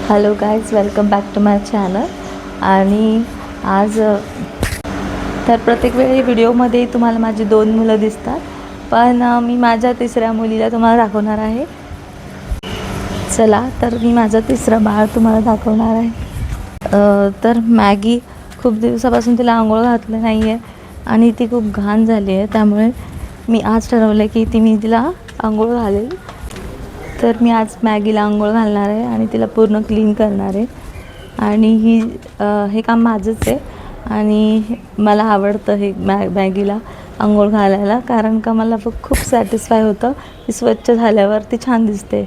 Hello guys, welcome back to my channel. आणि आज तर प्रत्येक वेळी व्हिडिओमध्ये तुम्हाला माझी 2 मुलं दिसतात, पण मी माझ्या तिसऱ्या मुलीला तुम्हाला दाखवणार आहे. चला तर मी माझं तिसरं बाळ तुम्हाला दाखवणार आहे. तर मॅगी खूप दिवसापासून तिला आंघोळ घातलं नाही आहे आणि ती खूप घाण झाली आहे, त्यामुळे मी आज ठरवलं की मी तिला आंघोळ घालेल. तर मी आज मॅगीला आंघोळ घालणार आहे आणि तिला पूर्ण क्लीन करणार आहे. आणि हे काम माझंच आहे आणि मला आवडतं हे मॅगीला आंघोळ घालायला, कारण का मला खूप सॅटिस्फाय होतं की स्वच्छ झाल्यावर ती छान दिसते.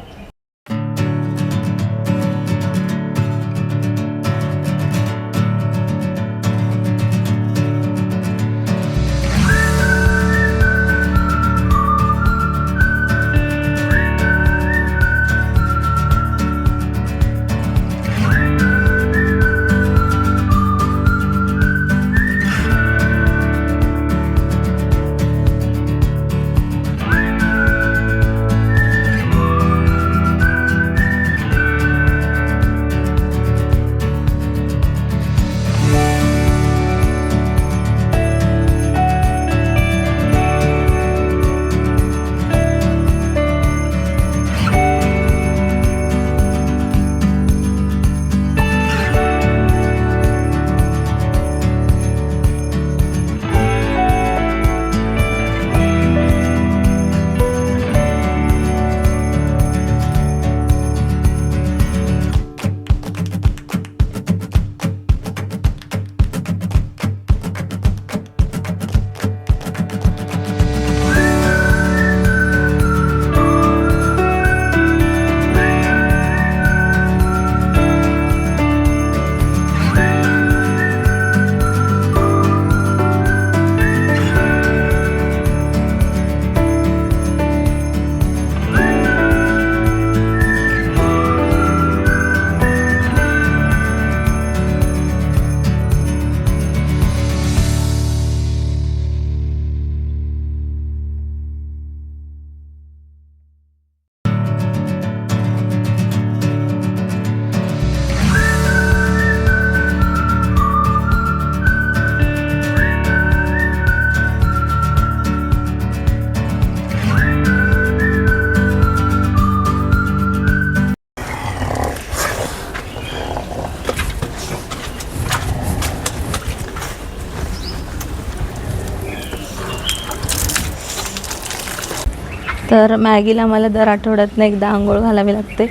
तर मॅगीला मला दर आठवड्यातनं एकदा आंघोळ घालावी लागते,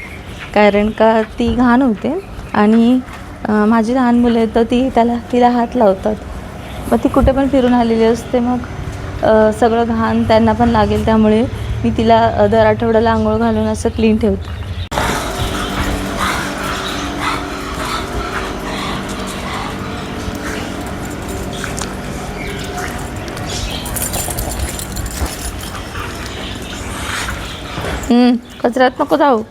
कारण का ती घाण होते. आणि माझी लहान मुलं आहेत तर तिला हात लावतात, मग ती कुठे पण फिरून आलेली असते, मग सगळं घाण त्यांना पण लागेल, त्यामुळे मी तिला दर आठवड्याला आंघोळ घालून असं क्लीन ठेवते. कचऱ्यात नको जाऊ.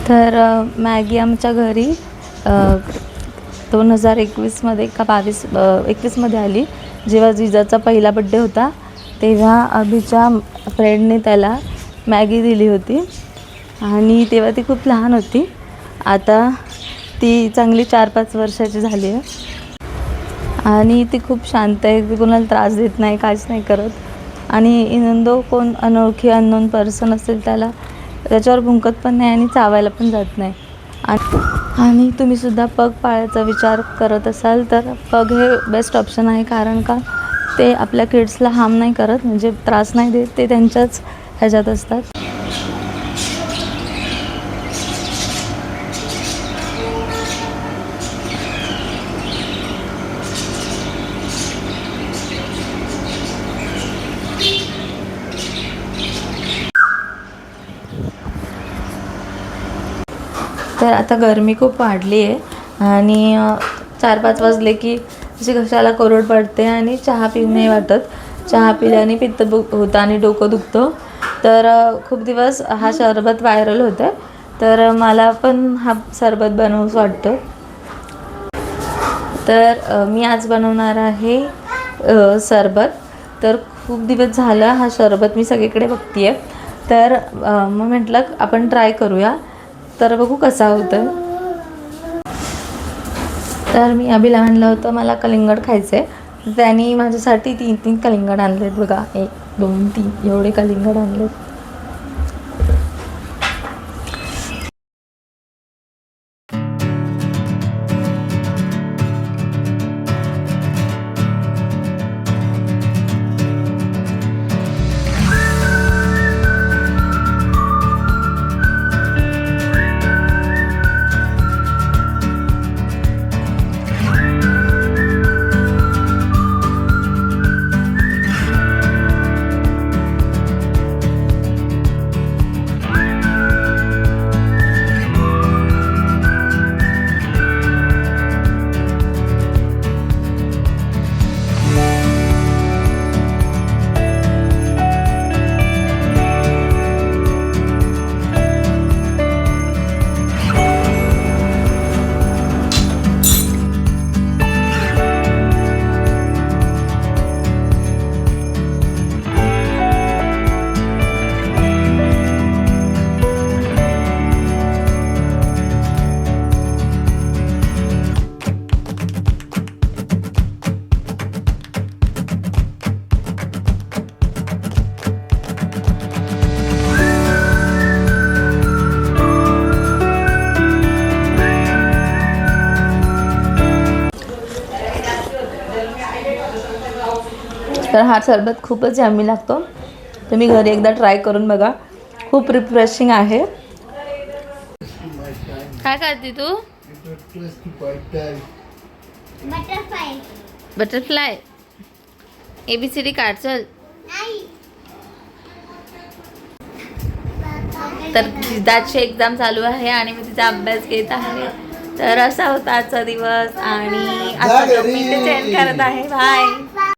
तर मॅगी आमच्या घरी 2021मध्ये का 21मध्ये आली, जेव्हा जिजाचा पहिला बड्डे होता, तेव्हा अभिच्या फ्रेंडने त्याला मॅगी दिली होती. आणि तेव्हा ती खूप लहान होती, आता ती चांगली 4-5 वर्षाची झाली आहे. आणि ती खूप शांत आहे, ती कोणाला त्रास देत नाही, काहीच नाही करत. आणि इनंदो कोण अनोळखी अननोन पर्सन असेल त्याच्यावर भुंकत पण नाही आणि चावायला पण जात नाही. आणि तुम्हीसुद्धा पग पाळायचा विचार करत असाल तर पग हे बेस्ट ऑप्शन आहे, कारण का ते आपल्या किड्सला हार्म नाही करत, म्हणजे त्रास नाही देत, ते त्यांच्याच ह्याच्यात असतात. तर आता गरमी खूप वाढली आहे आणि 4-5 वाजले की अशी घशाला कोरड पडते आणि चहा पिऊ नाही वाटत. चहा पिल्याने पित्त होतं आणि डोकं दुखतं. तर खूप दिवस हा सरबत व्हायरल होतं, तर मला पण हा सरबत बनवूच वाटतं. तर मी आज बनवणार आहे सरबत. तर खूप दिवस झालं हा सरबत मी सगळीकडे बघते आहे, तर मग म्हटलं आपण ट्राय करूया, तर बघू कसा होतं. तर मी अभिला म्हणलं होतं मला कलिंगड खायचं आहे, त्यांनी माझ्यासाठी 3 कलिंगड आणलेत बघा. 1 2 3 एवढे कलिंगड आणलेत. तर हा सरबत खूपच यम्मी लागतो, तुम्ही घरी एकदा ट्राय करून बघा, खूप रिफ्रेशिंग आहे. काय करते तू? बटरफ्लाय ABCD काढ चल. तर जिदाची एक्झाम चालू आहे आणि मी तिचा अभ्यास घेत आहे. तर असा होता आजचा दिवस आणि आता मी ते चेंज करत आहे. बाय.